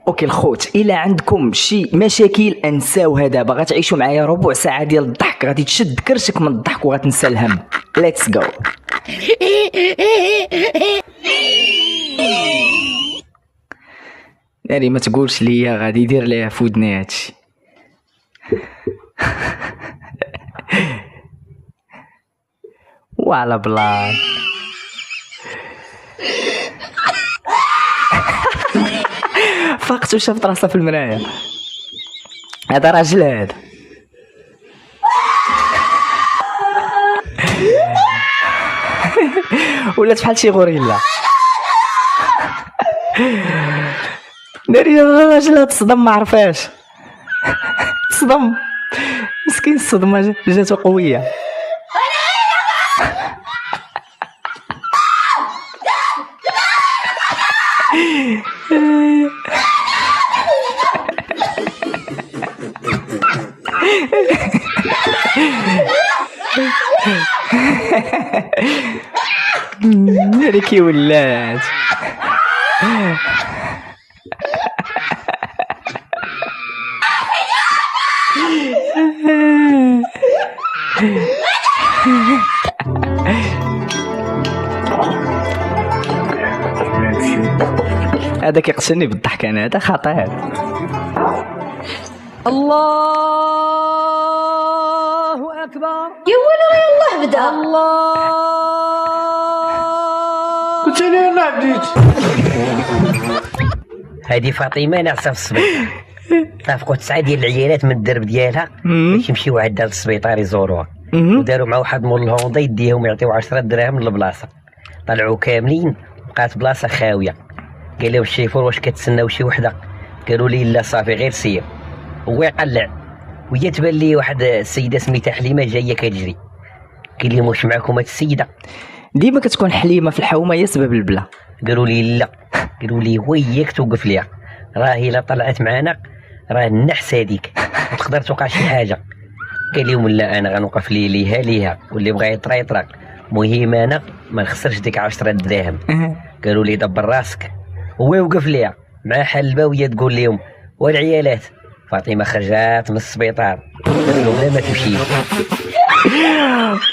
اوكي الخوت، الا عندكم شي مشاكل انساوها دابا، غتعيشوا معايا ربع ساعه ديال الضحك، غادي تشد كرشك من الضحك وغتنسى الهم. ليتس جو. ناري ما تقولش ليا غادي يدير ليها في ودني هادشي. وعلى بلان فقت وشافت راسها في المرايه. هذا راجل هذا. ولات بحال شي غوريلا. ناري الراجل هاد تصدم ما عرفاش. تصدم مسكين، الصدمه جاتو قويه. هذيك ولات هذا كيقتلني بالضحك انا، هذا خطير. الله اكبر. يا ولد يلاه بدا. الله قلت لي يلاه بديت. هذه فاطمه ناقصه في السبيطار، طافقوا 9 ديال العيالات من الدرب ديالها باش يمشيو عندها للسبيطار يزوروها، وداروا مع واحد مول الهوندا يديهم يعطيو 10 دراهم للبلاصه. طلعوا كاملين، بقات بلاصه خاويه. قال لهم الشيفور واش كتسناو شي وحده؟ قالوا لي لا صافي غير سير. هو يقلع وهي تبان لي واحد السيده سميتها حليمه جايه كتجري. قال لهم واش معكم هاد السيده؟ ديما كتكون حليمه في الحومه هي سبب البلا. قالوا لي لا. قالوا لي وياك توقف ليها، راهي لا طلعت معنا راه النحس هذيك تقدر توقع شي حاجه. قال لهم لا انا غنوقف ليها واللي بغى يطرا يطرا، المهم انا ما نخسرش ديك 10 دراهم. قالوا لي دبر راسك. هو وقف ليها مع حلبه وهي تقول لهم والعيالات. فاطمه خرجات من السبيطار قالوا لهم لا ما تمشيش،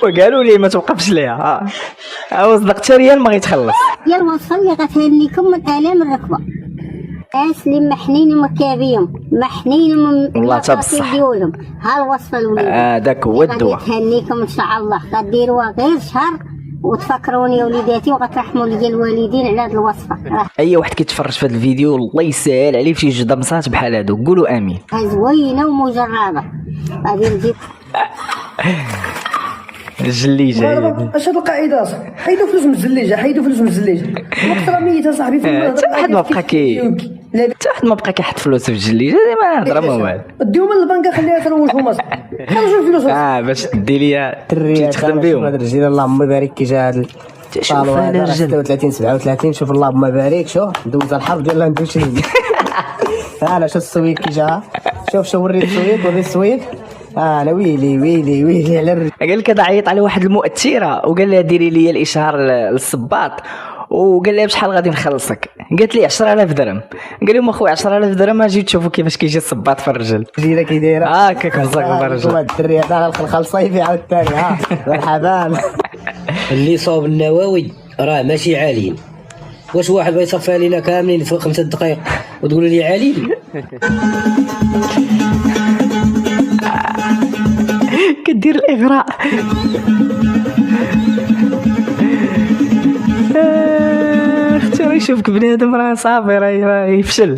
وقالوا لي ما توقفش ليها. صدقت ريال ما غيتخلص. يا الوصفه اللي غتهنيكم من الام الركبه، ناس اللي محنين ومكابيهم محنين من والله تا بصح ديالهم. ها الوصفه الوليده هذاك هو الدواء. غادي تهنيكم ان شاء الله، غديروها غير شهر وتفكروني يا وليداتي وغترحموا لي الوالدين على هذه الوصفه. اي واحد كيتفرج في هذا الفيديو الله يسهل عليه في شي جدمصات بحال هادو، قولوا امين. زوينه ومجربه. غادي نجيب الجليجه. اش هاد القاعده اصاحبي؟ حيدوا فلوس من الزليجه، حيدوا فلوس من الزليجه. الوقت راه ميت اصاحبي. حتى واحد ما بقى حتى واحد ما بقى كيحط فلوس في الجليجه، ما هضره ما والو. ديهم من البنكه خليها تروجهم اصاحبي. خرجوا الفلوس باش تدي ليا تخدم بهم. هاد الرجال اللهم بارك كي جا هاد شوف هذا الرجل 36 37. شوف اللهم بارك، شوف دوز الحرب ديال ندوش لي. انا شوف السويق كي جا، شوف وري السويق وري السويق. انا ويلي على الرجل. قال لك هذا عيط على واحد المؤثره وقال لها ديري لي الاشهار للصباط، وقال لها بشحال غادي نخلصك؟ قالت لي 10000 درهم. قال لهم اخويا 10000 درهم اجي تشوفوا كيفاش كيجي الصباط في الرجل. جينا كي دايره هكاك بزاف الرجل. الدري هذا الخلخال صيفي عاوتاني. ها مرحبا. اللي صوب النووي راه ماشي عاليين. واش واحد بغى يصفى لينا كاملين في 5 دقائق وتقولوا لي عاليين؟ كدير الاغراء. اختي راه يشوفك بنادم راه صافي راه يفشل.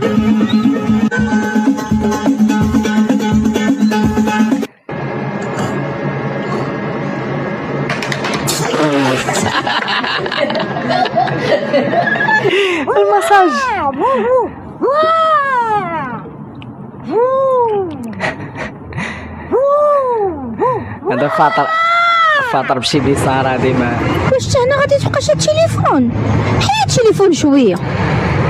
المساج. هذا فاطر بشي بيصار هادي ما واش هنا غادي تبقى شاد التليفون؟ حيد التليفون شويه.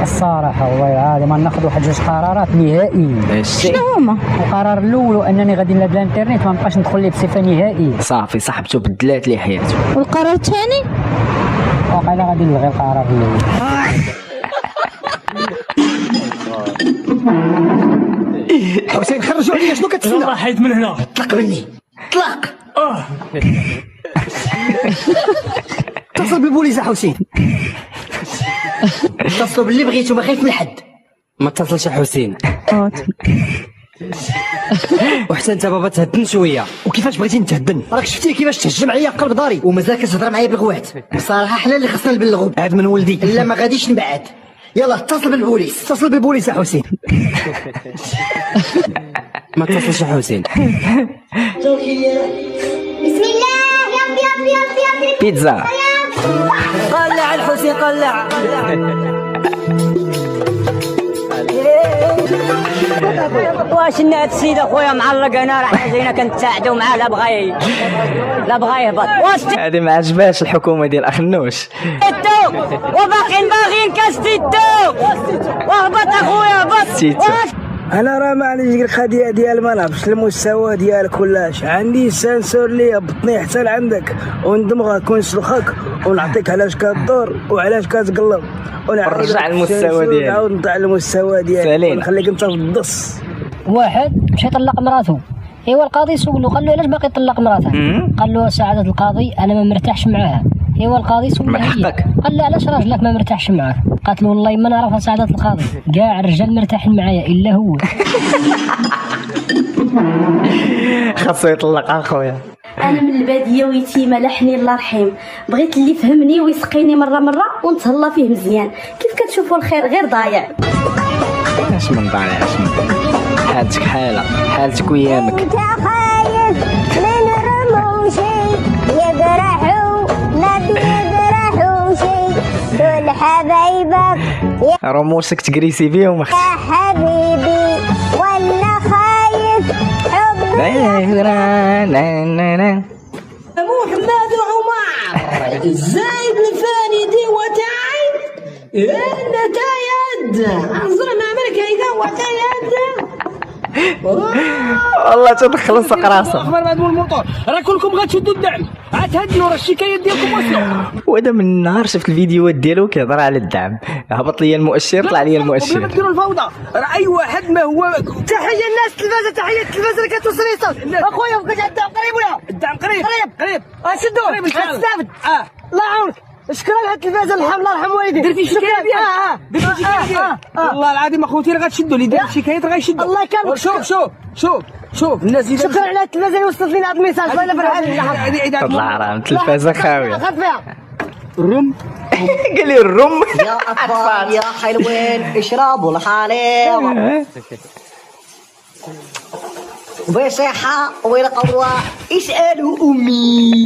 الصراحه والله العظيم ما ناخذ واحد جوج قرارات نهائيين. شنو هما؟ القرار الاول انني غادي نلعب الانترنت ما نبقاش ندخل ليه بصفه نهائيه. صافي صاحبته بدلات ليه حياته. والقرار الثاني واقيلا غادي نلغي القرار الاول. حسين خرجوا عليا شنو كتسنى؟ يلا حيد من هنا. طلق مني طلق. اتصل بالبوليس حسين. اتصلوا باللي بغيتو ما خايف من حد. ما اتصلش حسين. وحتى انت بابا تهدن شويه. وكيفاش بغيتي نتهدن؟ راك شفتي كيفاش تهجم عليا قلب داري ومازال كتهضر معايا بالغوات. بصراحه حنا اللي خصنا نبلغو بعد من ولدي. لا ما غاديش نبعد. يلا اتصل بالبوليس. اتصل بالبوليس حسين. ما اتصلش حسين. بسم الله يب يب يب يب بيتزا. قلع الحسين قلع. واش ان هاد السيد اخويا معلق هنا راه جينا كنتساعدوا معاه لا بغا يهبط. واش هذه ما عجباش الحكومه ديال اخنوش. تيتو وباغيين كاس تيتو وهبط اخويا هبط. تيتو. انا راه معليش القضيه ديال ما نعرفش المستوى ديال كلاش. عندي سنسور لي يهبطني حتى لعندك وندمغك ونسلخك ونعطيك علاش كدور وعلاش كتقلب ونرجع المستوى ديالك. نعاود نطلع المستوى ديالك ونخليك انت في الدص. واحد مشى يطلق مراته، ايوا القاضي سولو قال له علاش باقي يطلق مراته؟ قال له سعاده القاضي انا ما مرتاحش معاها. ايوا القاضي سولو من حقك. قال له علاش راجلك ما مرتاحش معاك؟ قالت له والله ما نعرفها سعاده القاضي، كاع الرجال مرتاحين معايا الا هو. خاصو يطلق اخويا. انا من الباديه ويتيمه لحني الله رحيم، بغيت اللي يفهمني ويسقيني مره ونتهلا فيه مزيان. كيف كتشوفوا الخير غير ضايع. اش من ضايع اش من حالتك حالتك ويامك. انت خايف من رموشي يجرحوا ما بيجرحوا شي دول حبايبك رموشك تقريسي بيهم يا حبيبي ولا خايف حبك محمد وعمر الزايد الفاني دي وتعين انت يد عزرنا امريكا اذا وتعين والله تدخل سق راسه. اخبار بعد الموطور راه كلكم غتشدوا الدعم عاد تهدنوا راه الشكايات ديالكم واصله. وهذا من النهار شفت الفيديوهات ديالو كيهضر على الدعم، هبط لي المؤشر طلع لي بلا ما المؤشر. ديروا الفوضى راه اي واحد ما هو. تحيه الناس التلفازه تحيه التلفازه اللي كتوصل يصل اخويا فوق الدعم قريب ولا الدعم قريب شدوا غتستافد الله يعاونك. شكرا لهاد التلفازه الله يرحم والديك. درتي شكايه ديالك درتي شكايه والله العظيم اخوتي راه غتشدوا اللي دار شكايات راه غيشدوا. الله يكرمك. شوف الناس اللي شكرا على التلفازه اللي وصلت لنا هاد الميساج. الله يفرح طلع راه التلفازه خاويه. خذ فيها الرم قال لي الرم. يا اطفال يا حلوين اشربوا الحليب بصحة والقوة اسألوا أمي.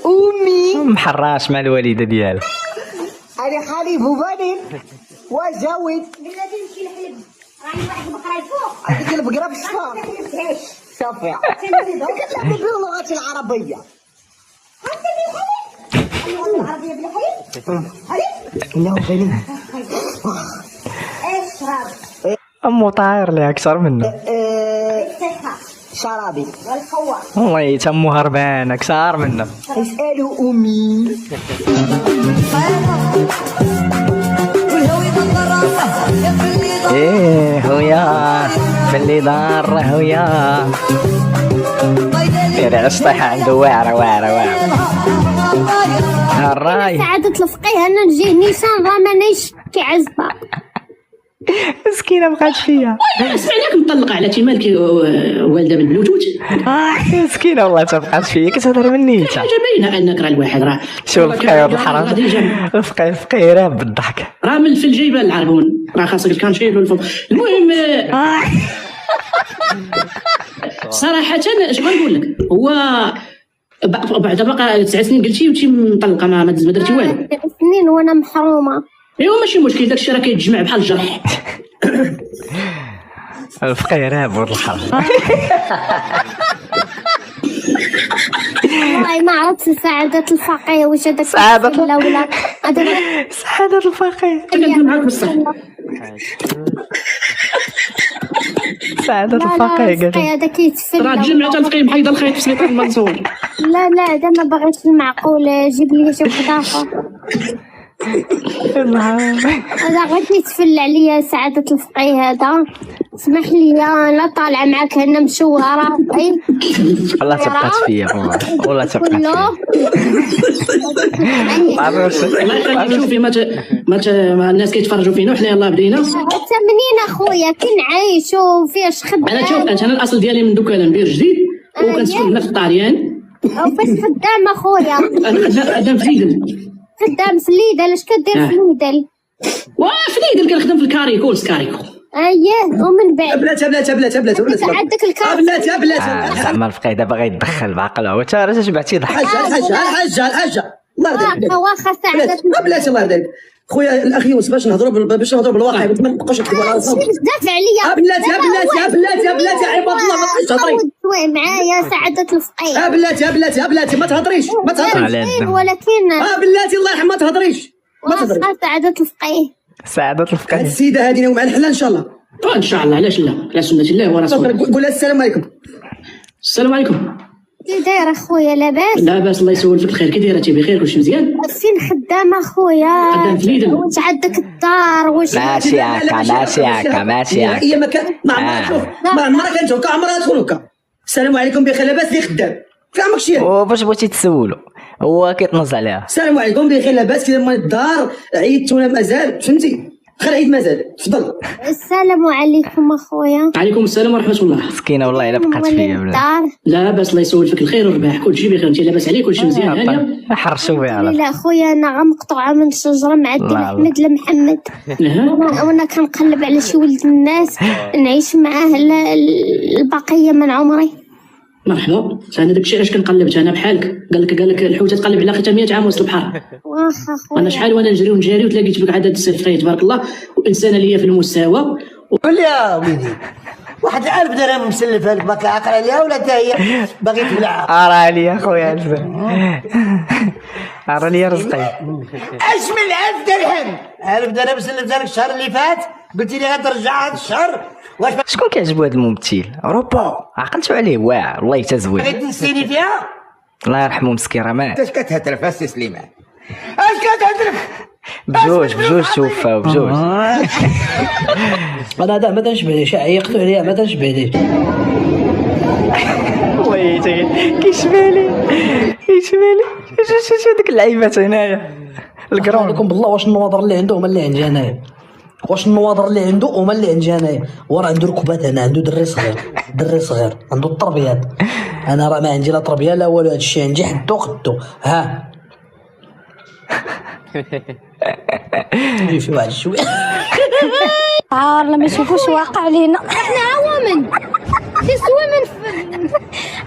أمي محراش مع الوالده ديالو. أنا خليف وبنين وزوج. بلاتي نمشي نحلب راني واحد بقرا الفوق هذيك البقرة في الصفار صافي كتلعبي باللغة العربية. العربيه بالحليب إنه بنين اشرب امو طاير لي اكثر منه. شرابي والقوه والله تمو هربان اكثر منه. اسألوا أمي. ايه هويا في اللي دار هويا. يا الشطيحة عنده واعرة الراي. سعادة الفقيه انا نجي نيشان راه مانيش كيعزبها. مسكينة مبقاتش فيا. سمعناك مطلقه على مالك والده بالبلوتوث. مسكينة والله تبقاتش فيا كتهضر مني انت. حاجه باينه انك راه الواحد راه شوف الفقيه الحرام الفقيه راه بالضحك. راه من الفل جايبه العربون راه خاصك كان شايل الفوق. المهم صراحه اش غنقول لك هو بعد بقى 9 سنين قلتي وانتي مطلقه ما درتي والو. 9 سنين وانا محرومه. ايوا ماشي مشكل داكشي راه كيتجمع بحال الجرح. الفقيه راه بود الحرام. والله ما عرفت سعادة الفقيه واش هذاك سعادة ولا سعادة الفقيه. كنقول معاك بصح سعادة الفقيه قال هذا كيتفل. راه تجمعت الفقيه محيد الخيط في سلطان المنصور. لا هذا ما باغيش المعقول جيب لي شي واحد اخر. انا بغيتني تفل عليا سعادة الفقيه هذا، اسمح لي انا طالعه معاك هنا مشوهره. والله تبقات فيا والله تبقات كله الله يخليك. شوفي ما الناس كيتفرجوا فينا وحنا يلاه بدينا. انت منين اخويا كنعيش وفياش خدام؟ انا شوف انا الاصل ديالي من دوكا بير جديد وكنسكن هنا في الطاليان. وفاش خدام اخويا؟ انا خدام في ليدل. خدام في ليدل؟ اش كدير في ليدل؟ في ليدل كنخدم في الكاريكو سكاريكو. اييه ومن بعد بلاتها عندك الكارت. بلاتها زعما الفقيه دابا غيتدخل بعقله هو تا راه شبعتي ضحك. الحاجه الله يرضيك واخا ساعدت بلاتي الله يرضيك خويا الاخ يونس باش نهضروا بالواقع ما نبقاوش نكذبوا على راسنا. دافع عليا بلاتي عباد الله ما تبقاش تهضري معايا سعادة الفقيه. بلاتي ما تهضريش ولكن بلاتي الله يرحم ما تهضريش سعادة الفقيه. سعادة الفقيه هاد السيده هذه ناوي مع الحلال ان شاء الله. ان شاء الله علاش لا على سنه الله ورسوله. قول لها السلام عليكم. السلام عليكم. كي داير اخويا لاباس؟ لاباس الله يسول فيك الخير. كي دايره انت بخير كلشي مزيان؟ فين خدام اخويا؟ خدام في ليدل. واش عندك الدار واش ماشي هكا هي ما عمرها كانت هكا عمرها تكون هكا. السلام عليكم بخير لاباس اللي خدام في عمرك شي وباش بغيتي تسولو هو كيطنز عليها. السلام عليكم بخير لاباس كذا ما الدار عيدت ولا مازال فهمتي خير عيد مازال تفضل. السلام عليكم اخويا. عليكم السلام ورحمه الله. مسكينه والله الا بقات فيا بلا لاباس الله يسول فيك الخير والرباح كلشي بخير. انت لاباس عليك كلشي مزيان هانيه؟ حرشوا بها لا اخويا انا مقطوعه من الشجره مع الدين احمد لمحمد وانا كنقلب على شي ولد الناس نعيش معاه البقيه من عمري. مرحبا. انا داكشي علاش كنقلبت انا بحالك. قال لك الحوته تقلب على ختها 100 عام وسط البحر. واخا اخويا انا شحال وانا نجري وتلاقيت بك عدد الصفقيه تبارك الله وانسانه ليا في المستوى. قول لي يا وليدي واحد 1000 درهم مسلفها لك باك عاقل عليها ولا حتى هي باغي تبلعها؟ راه لي خويا راه لي رزقي. اش من 1000 درهم؟ 1000 درهم سلفتها لك الشهر اللي فات قلتي لي غترجع هذا الشهر. واش شكون كيعجبو هذا الممثل؟ اوروبا عقلتو عليه واعر والله حتى زوين. باغي تنسيني فيها؟ الله يرحمه مسكين راه مات. اش كتهترف السي سليمان؟ اش كتهترف؟ بجوج توفاو بجوج. انا هذا ما تنشبهليش عيقت عليها ما تنشبهليش والله كيشبه لي شو ديك اللعيبات هنايا الكرون. عليكم بالله واش النواظر اللي عنده هما اللي عندي انايا؟ واش النواظر اللي عنده هما اللي عندي انايا؟ وراه عنده ركبات هنا عنده دري صغير عنده التربيات. انا راه ما عندي لا تربيه لا والو. هادشي عندي حدو خدو ها نجي في واحد شويه لا ما يشوفوش واقع علينا. احنا عوامل تسوى من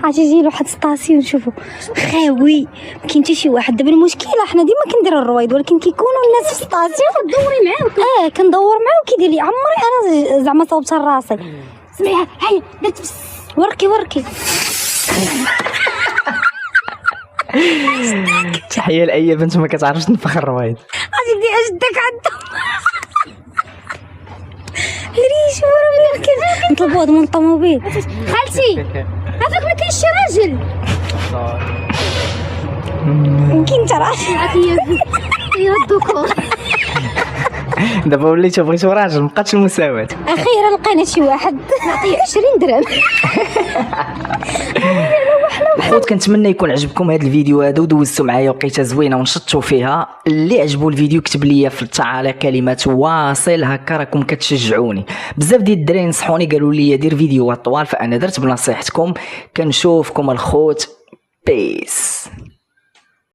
عاد يجي واحد ستاسيون نشوفوا خاوي ما كاين حتى شي واحد. دابا المشكله حنا ديما كنديروا الرويض ولكن كيكونوا الناس في ستاسيون دوري معاهم. كندور معاه وكيدير لي عمري انا زعما صوبتها لراسي. سمعي هاي درت وركي تحيه لاي بنت ما كتعرفش تنفخ الرويض. غادي ندير اشدك عندهم ريش ورا من كيف نطلبوا هذا من الطوموبيل. خالتي عافاك ما كاينش شي راجل. يمكن انت راجل هي الذكور. دابا وليتو بغيتو راجل مابقاتش المساواة. اخيرا لقينا شي واحد نعطيه 20 درهم. الخوت كنتمنى يكون عجبكم هذا الفيديو هذا ودوزتوا معايا وقيته زوينه ونشطوا فيها. اللي عجبو الفيديو كتب لي في التعاليق كلمات واصل هكا راكم كتشجعوني. بزاف ديال الدراري نصحوني قالوا لي دير فيديوهات طوال فانا درت بنصيحتكم. كنشوفكم الخوت بيس.